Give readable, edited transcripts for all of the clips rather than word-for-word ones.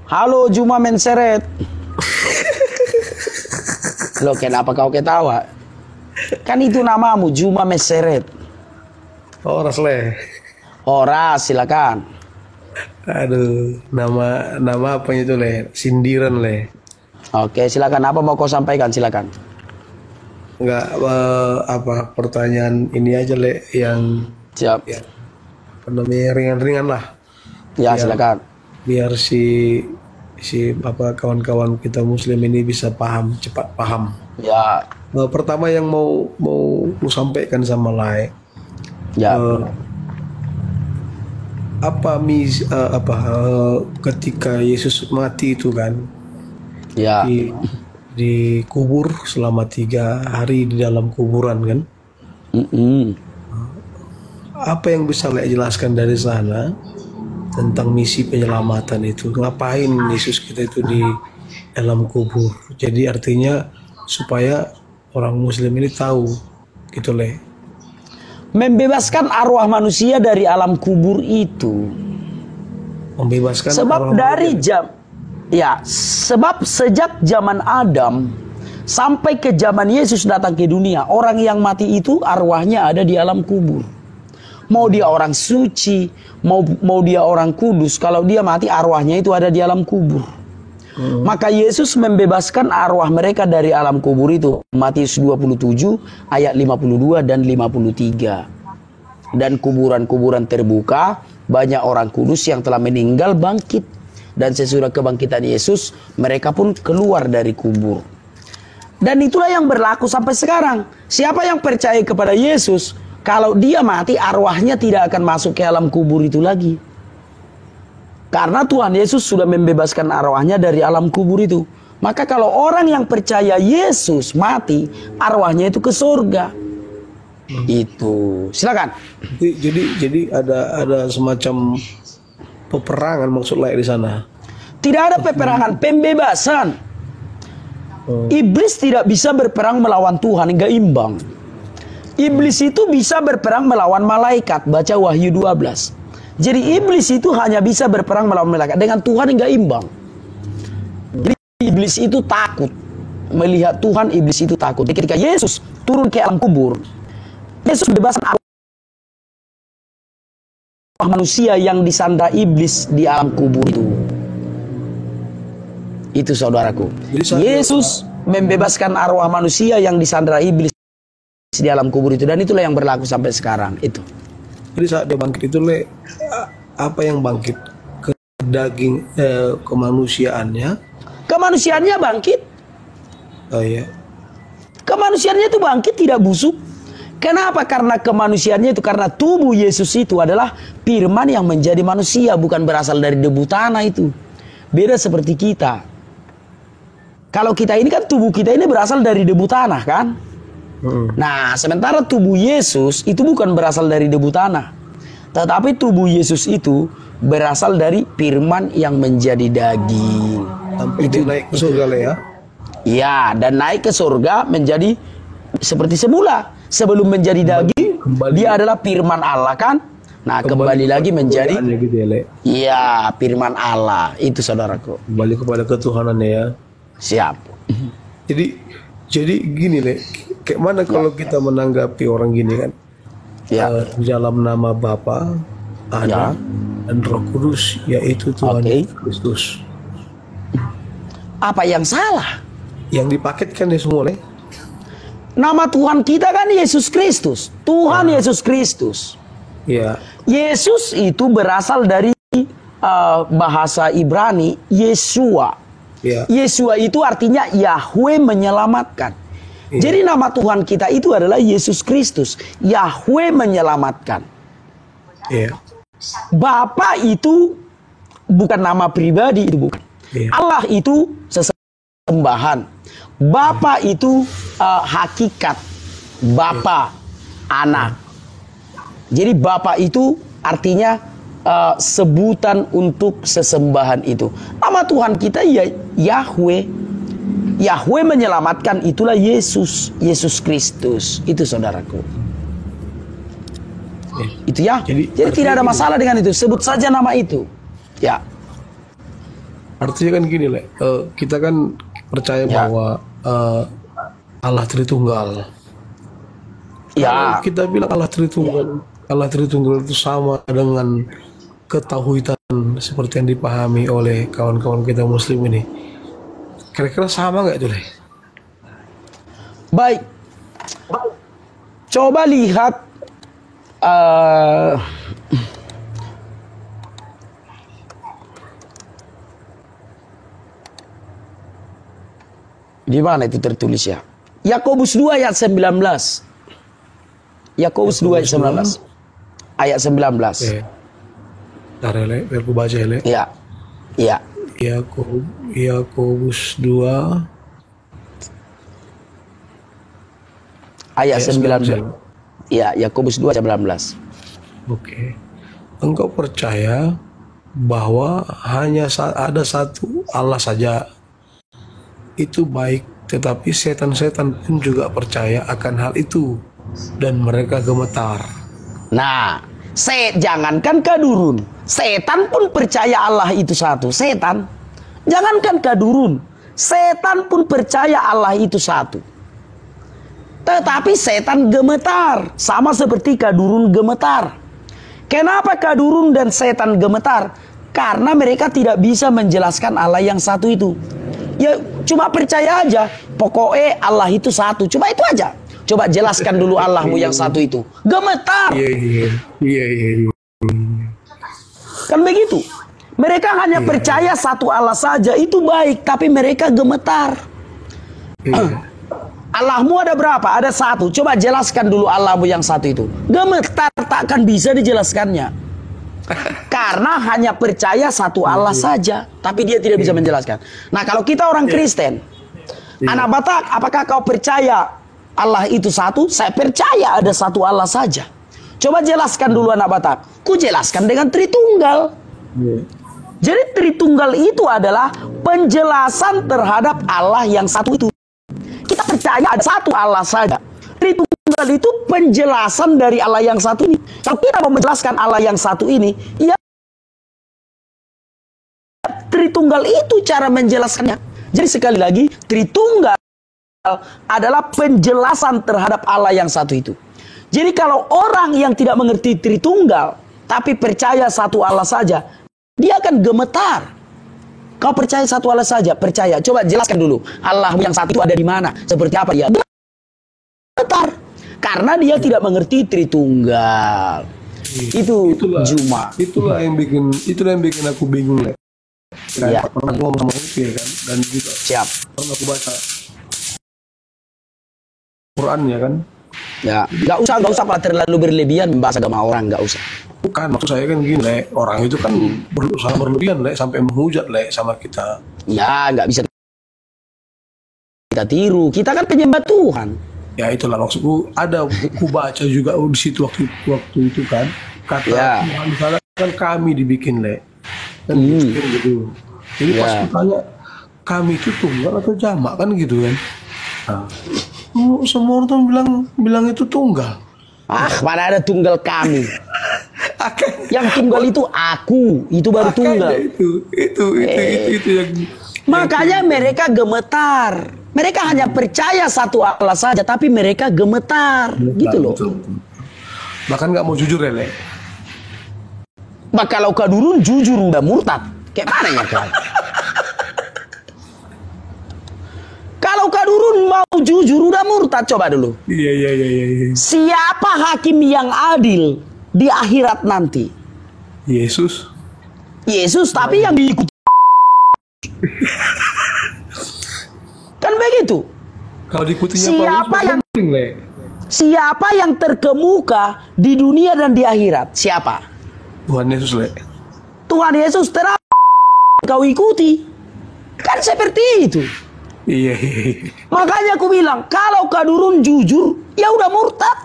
Halo Juma Menseret. Loh, kenapa kau ketawa? Kan itu namamu, Juma Menseret. Horas le. Horas, silakan. Aduh, nama apa itu le? Sindiran le. Oke, silakan. Apa mau kau sampaikan? Silakan. Enggak apa pertanyaan ini aja le yang Siap. ya, apa namanya ringan-ringan lah. Ya, silakan. Biar si apa kawan-kawan kita Muslim ini bisa cepat paham. Ya. Pertama yang mau lu sampaikan sama Lai. Ya. Ketika Yesus mati itu kan Ya. dikubur selama 3 hari di dalam kuburan kan. Apa yang bisa Lai jelaskan dari sana tentang misi penyelamatan itu? Ngapain Yesus kita itu di dalam kubur? Jadi artinya supaya orang Muslim ini tahu gitu le. Membebaskan arwah manusia dari alam kubur itu. Membebaskan Sebab dari sebab sejak zaman Adam sampai ke zaman Yesus datang ke dunia, orang yang mati itu arwahnya ada di alam kubur. Mau dia orang suci, mau dia orang kudus, kalau dia mati arwahnya itu ada di alam kubur. Maka Yesus membebaskan arwah mereka dari alam kubur itu. Matius 27 ayat 52 dan 53. Dan kuburan-kuburan terbuka, banyak orang kudus yang telah meninggal bangkit. Dan sesudah kebangkitan Yesus, mereka pun keluar dari kubur. Dan itulah yang berlaku sampai sekarang. Siapa yang percaya kepada Yesus, kalau dia mati arwahnya tidak akan masuk ke alam kubur itu lagi. Karena Tuhan Yesus sudah membebaskan arwahnya dari alam kubur itu. Maka kalau orang yang percaya Yesus mati, arwahnya itu ke surga. Itu. Silakan. Jadi ada semacam peperangan maksudnya di sana. Tidak ada peperangan, pembebasan. Iblis tidak bisa berperang melawan Tuhan, enggak imbang. Iblis itu bisa berperang melawan malaikat. Baca Wahyu 12. Jadi iblis itu hanya bisa berperang melawan malaikat. Dengan Tuhan enggak imbang. Jadi iblis itu takut. Melihat Tuhan, iblis itu takut. Jadi ketika Yesus turun ke alam kubur, Yesus bebaskan arwah manusia yang disandra iblis di alam kubur itu. Itu saudaraku. Yesus membebaskan arwah manusia yang disandra iblis di alam kubur itu, dan itulah yang berlaku sampai sekarang itu. Jadi saat dia bangkit itu le, apa yang bangkit? Ke daging kemanusiaannya. Kemanusiaannya bangkit. Oh iya. Kemanusiaannya itu bangkit, tidak busuk. Kenapa? Karena kemanusiaannya itu, karena tubuh Yesus itu adalah firman yang menjadi manusia, bukan berasal dari debu tanah itu. Beda seperti kita. Kalau kita ini kan tubuh kita ini berasal dari debu tanah kan? Nah, sementara tubuh Yesus itu bukan berasal dari debu tanah. Tetapi tubuh Yesus itu berasal dari firman yang menjadi daging. Sampai itu naik ke surga le ya? Ya, dan naik ke surga menjadi seperti semula. Sebelum menjadi daging, dia adalah firman Allah kan? Nah, kembali lagi menjadi gitu ya, le? Iya, firman Allah. Itu saudaraku. Kembali kepada ketuhanannya ya. Siap. Jadi gini le, kayak mana kalau kita menanggapi orang gini kan? Ya. Dalam nama Bapa, Anak, dan Roh Kudus, yaitu Tuhan Kristus. Apa yang salah? Yang dipaketkan ya semua le. Nama Tuhan kita kan Yesus Kristus. Tuhan Yesus Kristus. Ya. Yesus itu berasal dari bahasa Ibrani Yeshua. Ya. Yeshua itu artinya Yahweh menyelamatkan. Ya. Jadi nama Tuhan kita itu adalah Yesus Kristus. Yahweh menyelamatkan. Ya. Bapa itu bukan nama pribadi, itu bukan. Ya. Allah itu sesembahan. Bapa itu hakikat. Bapa, anak. Jadi Bapa itu artinya sebutan untuk sesembahan itu. Nama Tuhan kita ya Yahweh. Yahweh menyelamatkan, itulah Yesus. Yesus Kristus. Itu saudaraku. Itu ya. Jadi tidak ada masalah dengan itu. Sebut saja nama itu. Ya. Artinya kan gini, Le. Kita kan percaya bahwa Allah Tritunggal. Ya, Kalau kita bilang Allah Tritunggal itu sama dengan ketauhidan seperti yang dipahami oleh kawan-kawan kita Muslim ini. Kira-kira sama nggak itu, Le? baik. Coba lihat di mana itu tertulis ya? Yakobus 2 ayat 19. Yakobus 2 ayat 19. Ayat 19. Bentar ya, Le. Biar aku baca ya, Le. Ya. Ya. Yakobus 2 Ayat 19. 19. Ya, Yakobus 2 ayat 19. Oke. Engkau percaya bahwa hanya ada satu Allah saja. Itu baik, tetapi setan-setan pun juga percaya akan hal itu dan mereka gemetar. Nah, jangankan kadurun, setan pun percaya Allah itu satu. Setan, jangankan kadurun, setan pun percaya Allah itu satu. Tetapi setan gemetar, sama seperti kadurun gemetar. Kenapa kadurun dan setan gemetar? Karena mereka tidak bisa menjelaskan Allah yang satu itu. Ya cuma percaya aja, pokoknya Allah itu satu. Cuma itu aja. Coba jelaskan dulu Allahmu yang satu itu. Gemetar. Iya. Kan begitu. Mereka hanya percaya satu Allah saja, itu baik, tapi mereka gemetar. Allahmu ada berapa? Ada satu. Coba jelaskan dulu Allahmu yang satu itu. Gemetar, takkan bisa dijelaskannya. Karena hanya percaya satu Allah saja, tapi dia tidak bisa menjelaskan. Nah, kalau kita orang Kristen, anak Batak, apakah kau percaya Allah itu satu? Saya percaya ada satu Allah saja. Coba jelaskan dulu anak Batak. Ku jelaskan dengan Tritunggal. Jadi Tritunggal itu adalah penjelasan terhadap Allah yang satu itu. Kita percaya ada satu Allah saja. Tritunggal itu penjelasan dari Allah yang satu ini. Kalau kita mau menjelaskan Allah yang satu ini, ya Tritunggal itu cara menjelaskannya. Jadi sekali lagi, Tritunggal adalah penjelasan terhadap Allah yang satu itu. Jadi kalau orang yang tidak mengerti Tritunggal, tapi percaya satu Allah saja, dia akan gemetar. Kau percaya satu Allah saja, percaya. Coba jelaskan dulu, Allah yang satu itu ada di mana? Seperti apa dia? Gemetar. Karena dia tidak mengerti Tritunggal. Itulah yang bikin aku bingung, Le. Ya. Pernah ngomong sama itu ya kan, dan juga Siap. pernah aku baca Quran ya kan. Ya, nggak usah Pak, terlalu berlebihan membahas agama orang, nggak usah. Bukan, maksud saya kan gini, Le. Orang itu kan sangat berlebihan, Le, sampai menghujat, Le, sama kita. Ya, nggak bisa kita tiru. Kita kan penyembah Tuhan. Ya itulah maksudku. Ada ku baca juga di situ waktu itu kan, kata Tuhan misalnya kan kami dibikin, Le. Kan gitu. Jadi pas tanya kami itu tunggal atau jamak kan gitu kan. Nah, semua orang bilang itu tunggal. Mana ada tunggal kami. Yang tunggal itu aku, itu baru tunggal. Itu yang makanya mereka gemetar. Mereka hanya percaya satu Allah saja, tapi mereka gemetar, gitu loh. Betul. Bahkan nggak mau jujur ya, Le. Bah, kalau kadurun jujur udah murtad, kayak mana ya kau? Kalau kadurun mau jujur udah murtad, coba dulu. Iya. Siapa hakim yang adil di akhirat nanti? Yesus, tapi yang diikuti. Kan begitu. Kalau diikutinya siapa yang terkemuka di dunia dan di akhirat? Siapa? Tuhan Yesus, Le. Tuhan Yesus kau ikuti. Kan seperti itu. Iya. Makanya aku bilang, kalau kadurun jujur, ya udah murtad.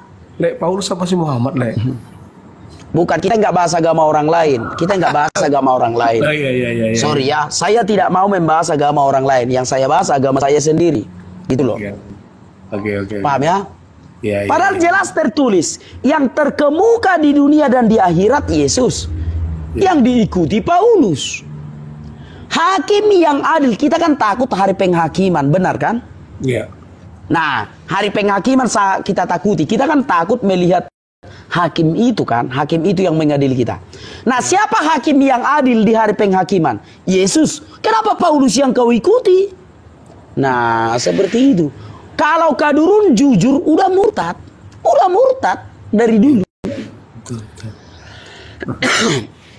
Le, Paulus apa sih Muhammad, Le? Bukan, kita nggak bahas agama orang lain. Iya. Sorry ya, saya tidak mau membahas agama orang lain. Yang saya bahas agama saya sendiri. Gitu loh. Oke. Paham ya? Iya. Padahal jelas tertulis, yang terkemuka di dunia dan di akhirat Yesus. Yang diikuti Paulus. Hakim yang adil, kita kan takut hari penghakiman, benar kan? Iya. Nah, hari penghakiman kita takuti. Kita kan takut melihat hakim itu kan, hakim itu yang mengadili kita. Nah, siapa hakim yang adil di hari penghakiman? Yesus. Kenapa Paulus yang kau ikuti? Nah, seperti itu. Kalau kadurun jujur, udah murtad dari dulu.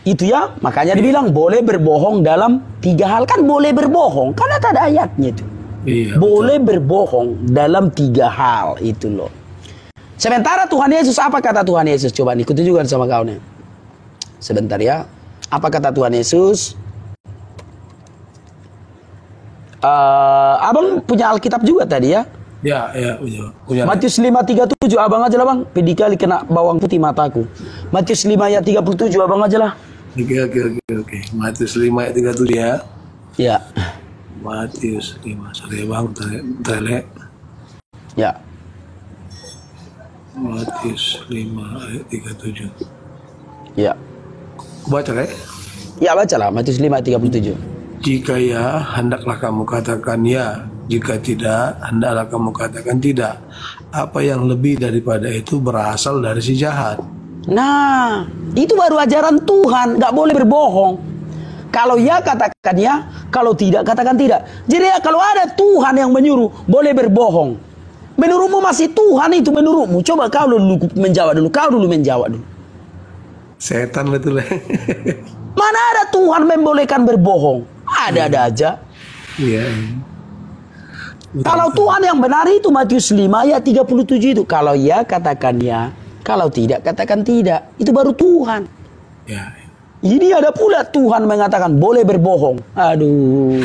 Itu ya, makanya dibilang boleh berbohong dalam 3 hal. Kan boleh berbohong, karena ada ayatnya itu. Iya, Boleh berbohong dalam 3 hal itu loh. Sementara Tuhan Yesus, apa kata Tuhan Yesus? Coba ikuti juga sama kau nih. Sebentar ya. Apa kata Tuhan Yesus? Abang punya Alkitab juga tadi ya? Ya, punya. Matius 5:37, abang aja lah bang. Pedikali kena bawang putih mataku. Matius 5 ayat 37, abang aja lah. Oke. Matius 5 ayat 37 ya. Ya. Matius 5, sorry bang, telek. Ya. Matius 5 ayat 37. Ya. Baca kan? Ya bacalah Matius 5 ayat 37. Jika ya, hendaklah kamu katakan ya. Jika tidak, hendaklah kamu katakan tidak. Apa yang lebih daripada itu berasal dari si jahat. Nah, itu baru ajaran Tuhan. Gak boleh berbohong. Kalau ya katakan ya, kalau tidak katakan tidak. Jadi ya, kalau ada Tuhan yang menyuruh boleh berbohong, menurutmu masih Tuhan itu menurutmu? Coba kau dulu menjawab dulu. Kau dulu menjawab dulu. Setan betul. Mana ada Tuhan membolehkan berbohong? Ada-ada aja. Iya. Kalau Tuhan yang benar itu Matius 5 ayat 37 itu. Kalau ya katakan ya, kalau tidak katakan tidak. Itu baru Tuhan. Ya. Ini ada pula Tuhan mengatakan boleh berbohong. Aduh.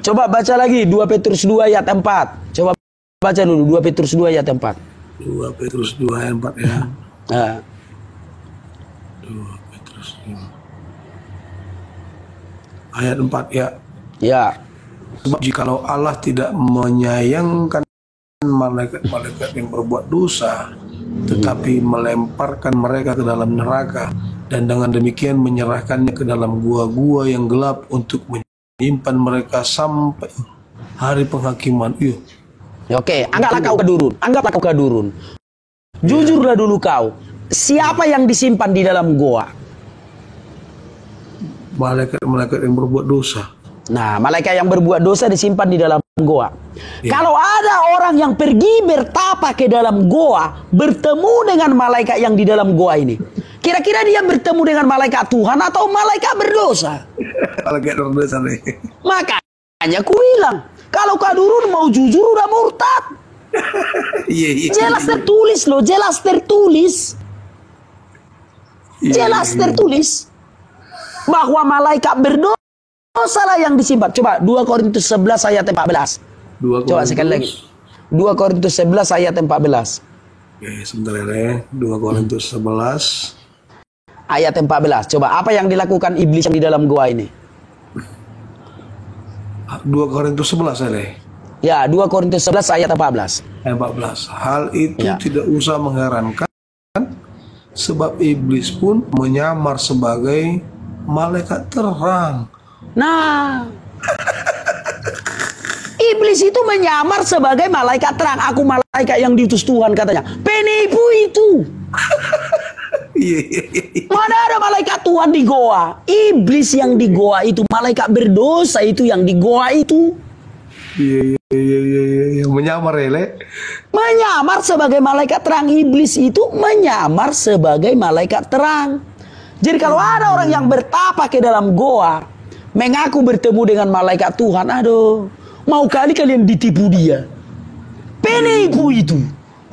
Coba baca lagi 2 Petrus 2 ayat 4. Coba baca dulu 2 Petrus 2 ayat 4. 2 Petrus 2 ayat 4 ya. Nah. 2 Petrus 2 ayat 4 ya. Ya. Sebab jikalau Allah tidak menyayangkan malaikat-malaikat yang berbuat dosa, tetapi melemparkan mereka ke dalam neraka, dan dengan demikian menyerahkannya ke dalam gua-gua yang gelap untuk menyimpan mereka sampai hari penghakiman. Oke, anggaplah kau kadurun. Jujurlah dulu kau. Siapa yang disimpan di dalam goa? Malaikat-malaikat yang berbuat dosa. Nah, malaikat yang berbuat dosa disimpan di dalam goa. Ya. Kalau ada orang yang pergi bertapa ke dalam goa, bertemu dengan malaikat yang di dalam goa ini, kira-kira dia bertemu dengan malaikat Tuhan atau malaikat berdosa? Malaikat berdosa nih. Makanya ku bilang, kalau kadurun mau jujur udah murtad. Iya. Jelas tertulis loh, jelas tertulis. Jelas tertulis bahwa malaikat berdosa lah yang disimpan. Coba 2 Korintus 11 ayat 14. Coba sekali lagi. 2 Korintus 11 ayat 14. Oke, sebentar ya. 2 Korintus 11 ayat 14. Coba apa yang dilakukan iblis yang di dalam goa ini? 2 Korintus 11 ya. Ya, 2 Korintus 11 ayat 14. Ayat 14. Hal itu Ya. tidak usah mengherankan, sebab iblis pun menyamar sebagai malaikat terang. Nah, iblis itu menyamar sebagai malaikat terang. Aku malaikat yang diutus Tuhan katanya. Penipu itu. Iya. Mana ada malaikat Tuhan di goa? Iblis yang di goa itu, malaikat berdosa itu yang di goa itu. Iya. Menyamar ya, Le. Menyamar sebagai malaikat terang. Iblis itu menyamar sebagai malaikat terang. Jadi kalau ada orang yang bertapa ke dalam goa, mengaku bertemu dengan malaikat Tuhan, aduh, mau kali kalian ditipu dia. Penipu itu,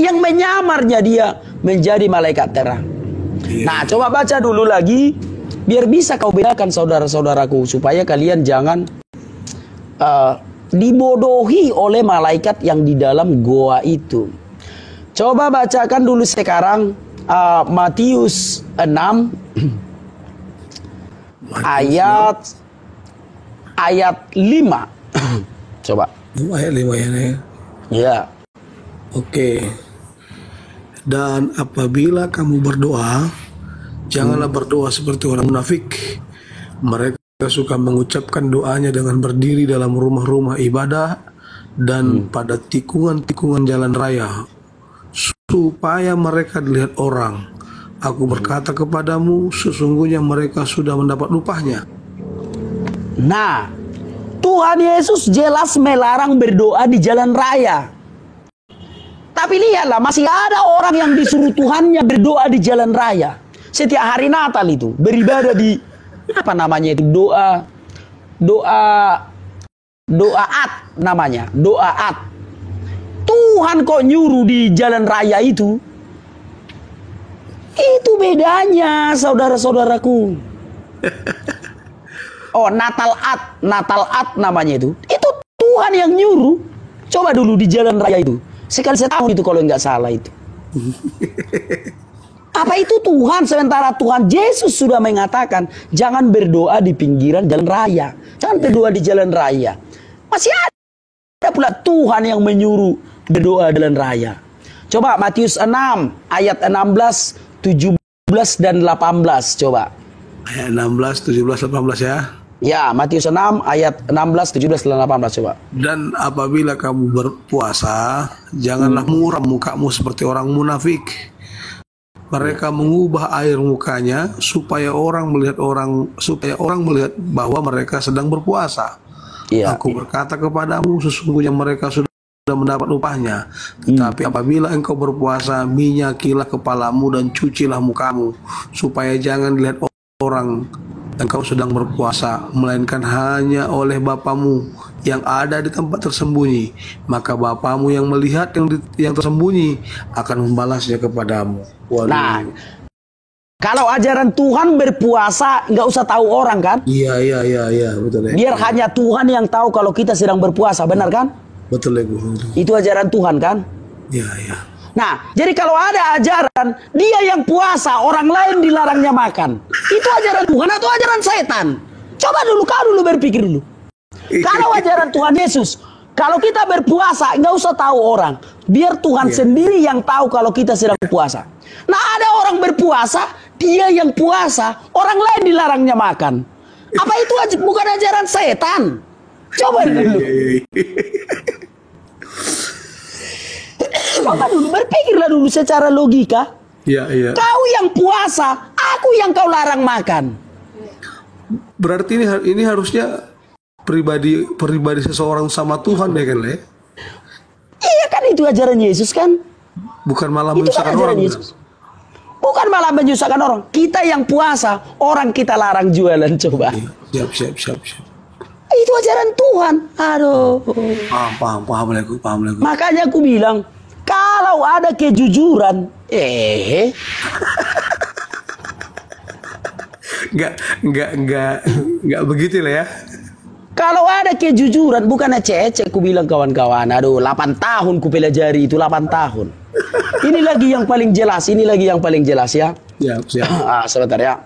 yang menyamarnya dia menjadi malaikat terang. Iya. Nah, coba baca dulu lagi, biar bisa kau bedakan saudara-saudaraku, supaya kalian jangan dibodohi oleh malaikat yang di dalam goa itu. Coba bacakan dulu sekarang Matius 6 ayat 5. Coba. Ayat 5 ya, Le. Ya. Oke. Dan apabila kamu berdoa, janganlah berdoa seperti orang munafik. Mereka suka mengucapkan doanya dengan berdiri dalam rumah-rumah ibadah dan pada tikungan-tikungan jalan raya, supaya mereka dilihat orang. Aku berkata kepadamu, sesungguhnya mereka sudah mendapat upahnya. Nah, Tuhan Yesus jelas melarang berdoa di jalan raya. Tapi lihatlah, masih ada orang yang disuruh Tuhannya berdoa di jalan raya. Setiap hari Natal itu beribadah di apa namanya itu, doaat namanya, doaat. Tuhan kok nyuruh di jalan raya itu? Itu bedanya, saudara-saudaraku. Oh, Natalat namanya itu. Itu Tuhan yang nyuruh. Coba dulu di jalan raya itu. Sekali setahun itu kalau nggak salah itu. Apa itu Tuhan? Sementara Tuhan Yesus sudah mengatakan, jangan berdoa di pinggiran jalan raya. Jangan berdoa di jalan raya. Masih ada pula Tuhan yang menyuruh berdoa di jalan raya. Coba Matius 6 ayat 16, 17 dan 18. Coba. Ayat 16, 17, 18 ya. Ya, Matius 6 ayat 16, 17 dan 18 coba. Dan apabila kamu berpuasa, janganlah muram mukamu seperti orang munafik. Mereka mengubah air mukanya supaya orang melihat bahwa mereka sedang berpuasa. Iya. Aku berkata kepadamu, sesungguhnya mereka sudah mendapat upahnya. Tetapi apabila engkau berpuasa, minyakilah kepalamu dan cucilah mukamu, supaya jangan dilihat orang engkau sedang berpuasa, melainkan hanya oleh Bapamu yang ada di tempat tersembunyi. Maka Bapamu yang melihat yang tersembunyi akan membalasnya kepadamu. Waduh. Nah, kalau ajaran Tuhan berpuasa nggak usah tahu orang kan? Iya, betul ya. Biar hanya Tuhan yang tahu kalau kita sedang berpuasa, benar kan? Betul ya, Bu. Itu ajaran Tuhan kan? Iya. Nah, jadi kalau ada ajaran dia yang puasa, orang lain dilarangnya makan, itu ajaran Tuhan atau ajaran setan? Coba dulu, kau dulu berpikir dulu. Kalau ajaran Tuhan Yesus, kalau kita berpuasa nggak usah tahu orang, biar Tuhan sendiri yang tahu kalau kita sedang puasa. Nah, ada orang berpuasa, dia yang puasa, orang lain dilarangnya makan. Apa itu bukan ajaran setan? Coba dulu. Coba dulu, berpikirlah dulu secara logika. Iya. Kau yang puasa, aku yang kau larang makan. Berarti ini harusnya pribadi seseorang sama Tuhan ya kan, Le? Iya kan, itu ajaran Yesus kan? Bukan malah Itu kan menyusahkan ajaran orang. Yesus. Bukan malah menyusahkan orang. Kita yang puasa, orang kita larang jualan, coba. Siap. Itu ajaran Tuhan. Aduh. Paham lagi. Makanya aku bilang, kalau ada kejujuran, Enggak begitu lah ya. kalau ada kejujuran, bukan ecek-ecek, ku bilang kawan-kawan. Aduh, 8 tahun ku pelajari itu, 8 tahun. Ini lagi yang paling jelas ya. Siap. Sebentar ya.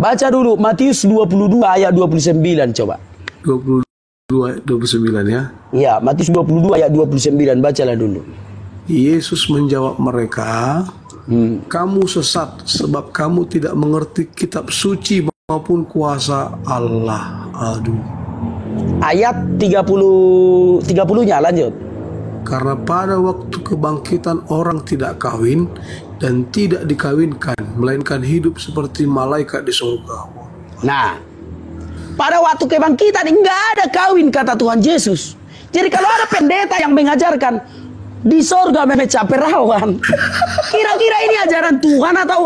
Baca dulu Matius 22 ayat 29 coba. 29 ya. Ya, Matius 22 ayat 29, bacalah dulu. Yesus menjawab mereka, kamu sesat sebab kamu tidak mengerti kitab suci maupun kuasa Allah. Aduh. Ayat 30-nya lanjut. Karena pada waktu kebangkitan orang tidak kawin dan tidak dikawinkan, melainkan hidup seperti malaikat di surga. Nah, pada waktu kebangkitan enggak ada kawin, kata Tuhan Yesus. Jadi kalau ada pendeta yang mengajarkan di sorga memecah perawan, kira-kira ini ajaran Tuhan atau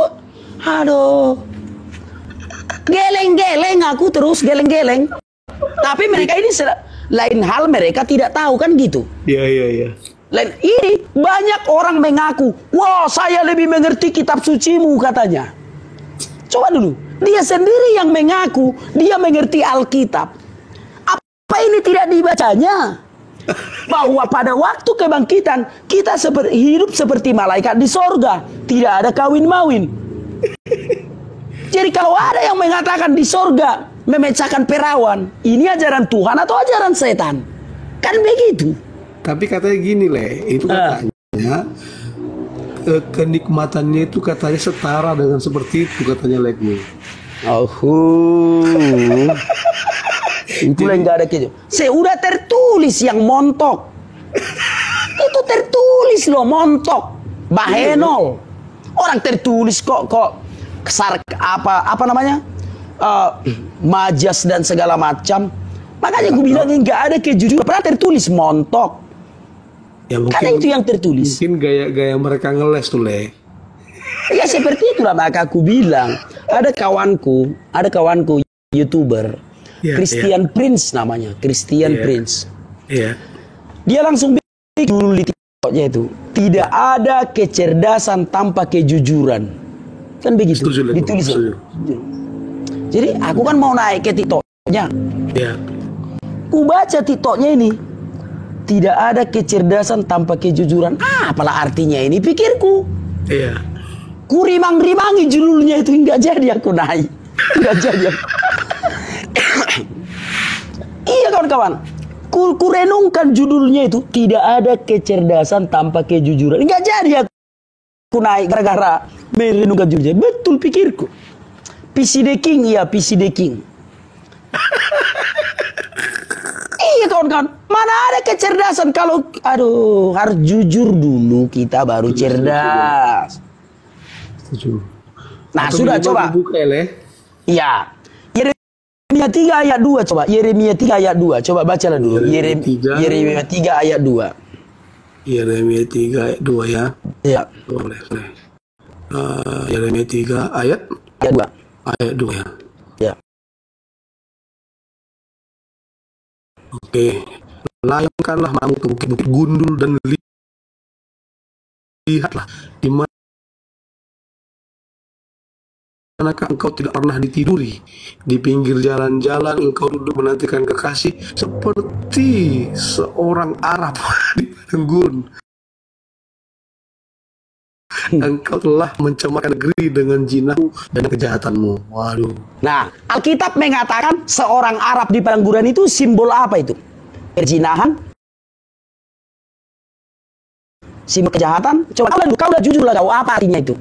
aduh, geleng-geleng aku terus geleng-geleng. Tapi mereka ini lain hal, mereka tidak tahu kan gitu. Iya. Lain ini banyak orang mengaku, wah saya lebih mengerti kitab sucimu katanya. Coba dulu, dia sendiri yang mengaku dia mengerti Alkitab. Apa ini tidak dibacanya? Bahwa pada waktu kebangkitan kita hidup seperti malaikat di sorga, tidak ada kawin-mawin. Jadi kalau ada yang mengatakan di sorga memecahkan perawan, ini ajaran Tuhan atau ajaran setan? Kan begitu. Tapi katanya gini, Le, itu katanya kenikmatannya itu katanya setara dengan seperti itu katanya, Le. Itulah yang nggak ada keju. Sudah tertulis yang montok. Itu tertulis loh, montok. Bahenol. Orang tertulis kok apa namanya? Majas dan segala macam. Makanya gue bilang nggak ada kejujuran. Pernah tertulis montok. Ya mungkin, karena itu yang tertulis. Mungkin gaya-gaya mereka ngeles tuh, Le. Ya seperti itulah, maka aku bilang ada kawanku YouTuber, Christian Prince namanya, Christian Prince. Dia langsung bikin dulu di TikToknya itu, tidak ada kecerdasan tanpa kejujuran, kan begitu. Ditulis. Jadi aku kan mau naik ke TikToknya. Ku baca TikToknya ini, tidak ada kecerdasan tanpa kejujuran. Apalah artinya ini, pikirku. Ku rimang-rimangi judulnya itu, nggak jadi aku naik. Nggak jadi aku. Iya kawan-kawan. Ku renungkan judulnya itu, tidak ada kecerdasan tanpa kejujuran. Nggak jadi aku naik gara-gara merenungkan judulnya. Betul pikirku. PC the King, ya PC the King. Iya kawan-kawan, mana ada kecerdasan kalau harus jujur dulu kita baru cerdas. Nah, atau sudah coba. Iya. Yeremia 3 ayat 2 coba. Yeremia 3 ayat 2. Coba bacalah dulu. Yeremia 3 ayat 2. Yeremia 3 ayat 2 ya. Iya. Boleh. Yeremia 3 ayat 2. Ayat 2 ya. Ya. Oke. Layangkanlah matamu ke bukit-bukit gundul dan lihatlah di manakah engkau tidak pernah ditiduri, di pinggir jalan-jalan engkau duduk menantikan kekasih seperti seorang Arab di padang gurun. Engkau telah mencemarkan negeri dengan jinahmu dan kejahatanmu. Waduh. Nah, Alkitab mengatakan seorang Arab di padang gurun itu simbol apa itu? Perzinahan, simbol kejahatan. Coba kau udah jujur lah, kau apa artinya itu?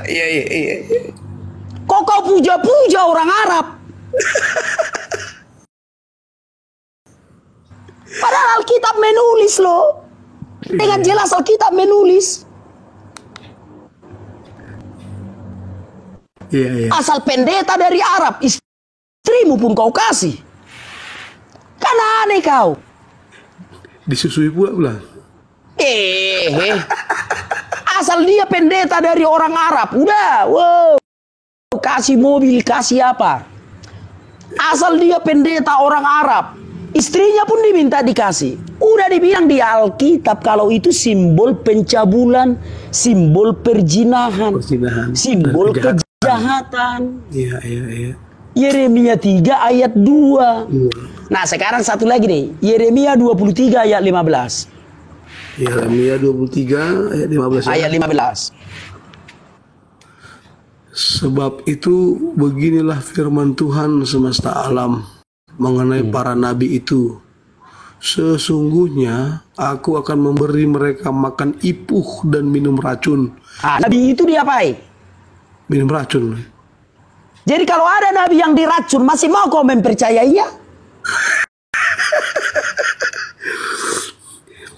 Iya. Kok kau puja-puja orang Arab? Padahal Alkitab menulis loh. Dengan jelas Alkitab menulis. Iya. Asal pendeta dari Arab, istrimu pun kau kasih. Kan aneh kau. Disusui pula. Asal dia pendeta dari orang Arab, udah, kasih mobil, kasih apa. Asal dia pendeta orang Arab, istrinya pun diminta dikasih. Udah dibilang di Alkitab kalau itu simbol pencabulan, simbol perzinahan, simbol kejahatan. Iya. Yeremia 3 ayat 2. Nah sekarang satu lagi nih, Yeremia 23 ayat 15. Yeremia 23 ayat 15. Ayat 15. Sebab itu beginilah firman Tuhan semesta alam mengenai para nabi itu. Sesungguhnya aku akan memberi mereka makan ipuh dan minum racun. Nabi itu diapain? Minum racun. Jadi kalau ada nabi yang diracun, masih mau kau mempercayainya?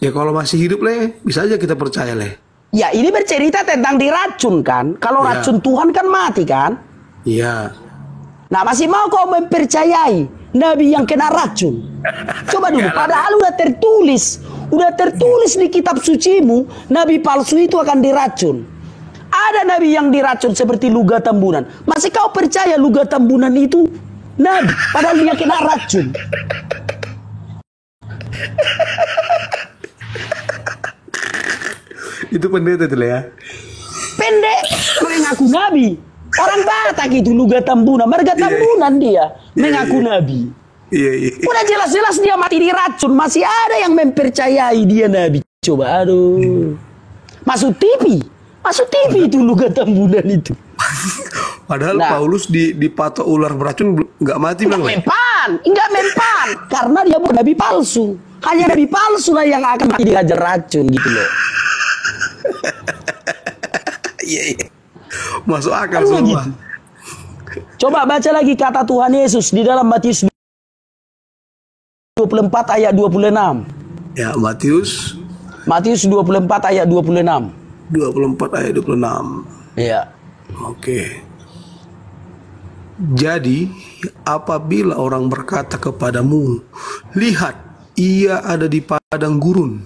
Ya kalau masih hidup Le, bisa aja kita percaya Le. Ya ini bercerita tentang diracun kan. Kalau racun Tuhan kan mati kan. Iya. Nah masih mau kau mempercayai nabi yang kena racun? Coba dulu, padahal udah tertulis di kitab sucimu, nabi palsu itu akan diracun. Ada nabi yang diracun seperti Luga Tambunan. Masih kau percaya Luga Tambunan itu nabi, padahal dia kena racun? Itu pendeta itu ya. Pendek mengaku nabi. Orang Batak itu Luga Tambunan, Marga Tambunan dia mengaku nabi. Iya. Udah jelas-jelas dia mati diracun, masih ada yang mempercayai dia nabi. Coba Masuk TV itu Luga Tambunan itu. Padahal Paulus dipatok ular beracun nggak mati bang. Nggak mempan, karena dia bukan nabi palsu. Hanya nabi palsu lah yang akan mati dihajar racun gitu loh. Iya. Masuk akal Kan semua. begitu. Coba baca lagi kata Tuhan Yesus di dalam Matius 24 ayat 26. Ya, Matius Matius 24 ayat 26. 24 ayat 26. Iya. Oke. Jadi, apabila orang berkata kepadamu, lihat, ia ada di padang gurun,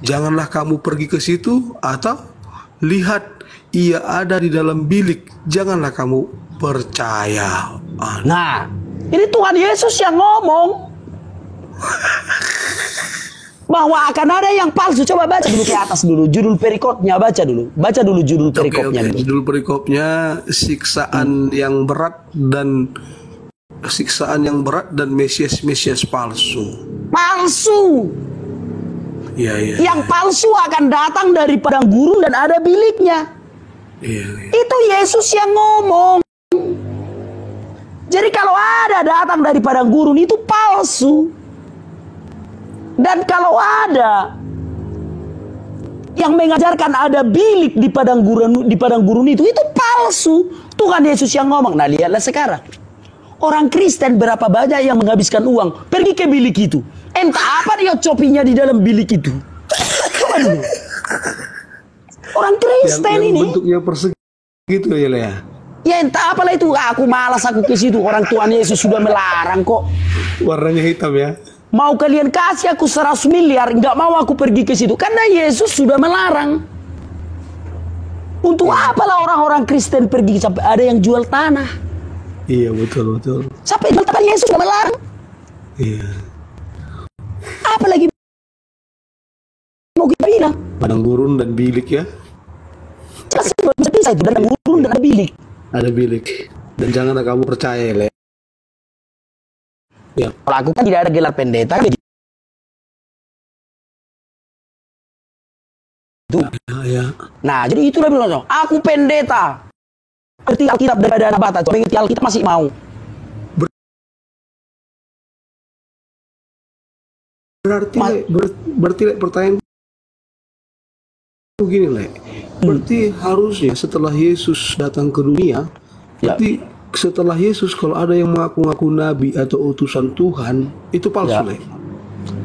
janganlah kamu pergi ke situ, atau lihat, ia ada di dalam bilik, janganlah kamu percaya. Nah, ini Tuhan Yesus yang ngomong bahwa akan ada yang palsu. Coba baca dulu ke atas dulu, judul perikopnya baca dulu. Baca dulu judul perikopnya dulu. Judul perikopnya siksaan yang berat dan Mesias palsu. Palsu. Iya, iya. Yang palsu akan datang dari padang gurun dan ada biliknya. Iya, iya. Itu Yesus yang ngomong. Jadi kalau ada datang dari padang gurun itu palsu. Dan kalau ada yang mengajarkan ada bilik di padang gurun itu palsu. Tuhan Yesus yang ngomong. Nah, lihatlah sekarang. Orang Kristen berapa banyak yang menghabiskan uang pergi ke bilik itu. Entah apa dia copinya di dalam bilik itu. Coba dulu. Orang Kristen yang ini bentuknya persegi gitu ya, Lea. ya entah apalah itu. Aku malas aku ke situ. Orang Tuhan Yesus sudah melarang kok. Warnanya hitam ya. Mau kalian kasih aku 100 miliar, nggak mau aku pergi ke situ karena Yesus sudah melarang. Untuk apalah orang-orang Kristen pergi sampai ada yang jual tanah? Iya, betul, betul. Sampai jual tanah Yesus sudah melarang. Iya. Apalagi mau kita bilang? Padang gurun dan bilik ya. Jelas bisa itu dan gurun dan bilik. Ada bilik. Dan janganlah kamu percaya, Le. Ya. Kalau aku kan tidak ada gelar pendeta. Itu. Ya. Nah, jadi itulah bilang, aku pendeta. Berarti Alkitab daripada anak bata. Mengerti Alkitab masih mau. Berarti Le, pertanyaan begini, Le. Berarti harusnya setelah Yesus datang ke dunia, berarti setelah Yesus kalau ada yang mengaku-ngaku nabi atau utusan Tuhan, itu palsu, Le.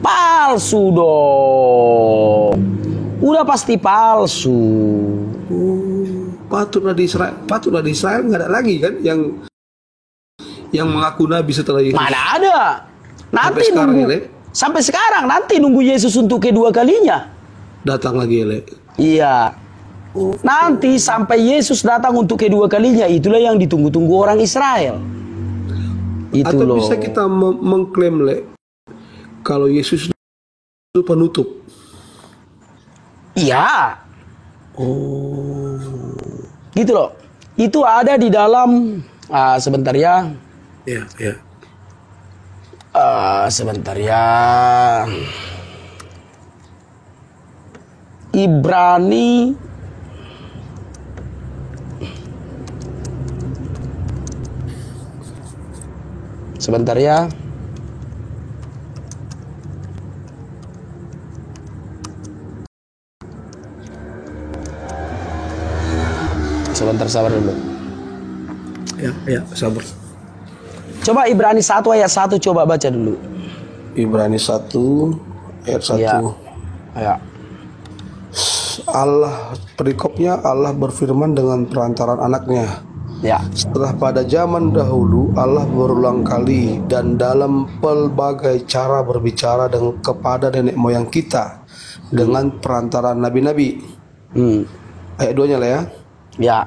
Palsu dong. Udah pasti palsu. Patutlah di Israel nggak ada lagi kan yang mengaku nabi setelah Yesus. Mana ada? Nanti sampai sekarang, nunggu. Le. Sampai sekarang nanti nunggu Yesus untuk kedua kalinya. Datang lagi, Le. Iya. Nanti sampai Yesus datang untuk kedua kalinya, itulah yang ditunggu-tunggu orang Israel. Itu Atau loh. bisa kita mengklaim, Le, kalau Yesus itu penutup. Iya. Oh. Gitu loh. Itu ada di dalam sebentar ya. Ya, ya. Sebentar ya. Ibrani sebentar ya. Sebentar, sabar dulu. Ya, ya, sabar. Coba Ibrani 1 ayat 1 coba baca dulu. Ibrani 1 ayat 1. Ya. Ya. Allah, perikopnya, Allah berfirman dengan perantaran anaknya. Ya. Setelah pada zaman dahulu Allah berulang kali dan dalam pelbagai cara berbicara kepada nenek moyang kita dengan perantaran nabi-nabi. Ayat 2-nya lah ya. Ya.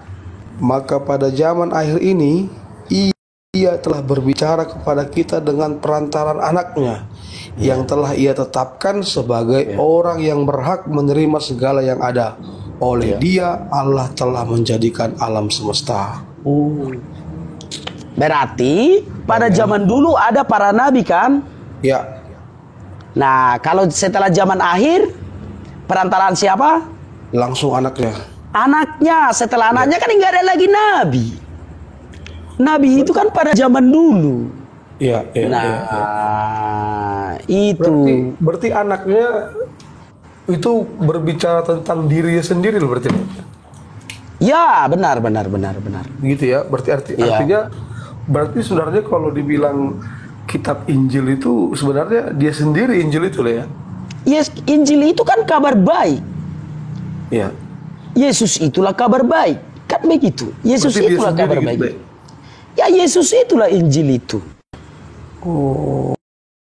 Maka pada zaman akhir ini Ia telah berbicara kepada kita dengan perantaran anaknya yang telah Ia tetapkan sebagai orang yang berhak menerima segala yang ada. Oleh Dia Allah telah menjadikan alam semesta. Berarti pada zaman dulu ada para nabi kan? Ya. Nah, kalau setelah zaman akhir perantaraan siapa? Langsung anaknya. Anaknya. Setelah anaknya kan nggak ada lagi nabi. Nabi itu kan pada zaman dulu. Iya, iya. Nah, iya. itu. Berarti anaknya itu berbicara tentang dirinya sendiri loh berarti. Ya, benar. Gitu ya. Berarti Iya. artinya berarti sebenarnya kalau dibilang kitab Injil itu sebenarnya dia sendiri Injil itu lah ya. Yes, Injil itu kan kabar baik. Iya. Yesus itulah kabar baik. Kan begitu. Yesus Berarti dia itulah sendiri kabar gitu, baik. Dek. Ya, Yesus itulah Injil itu. Oh.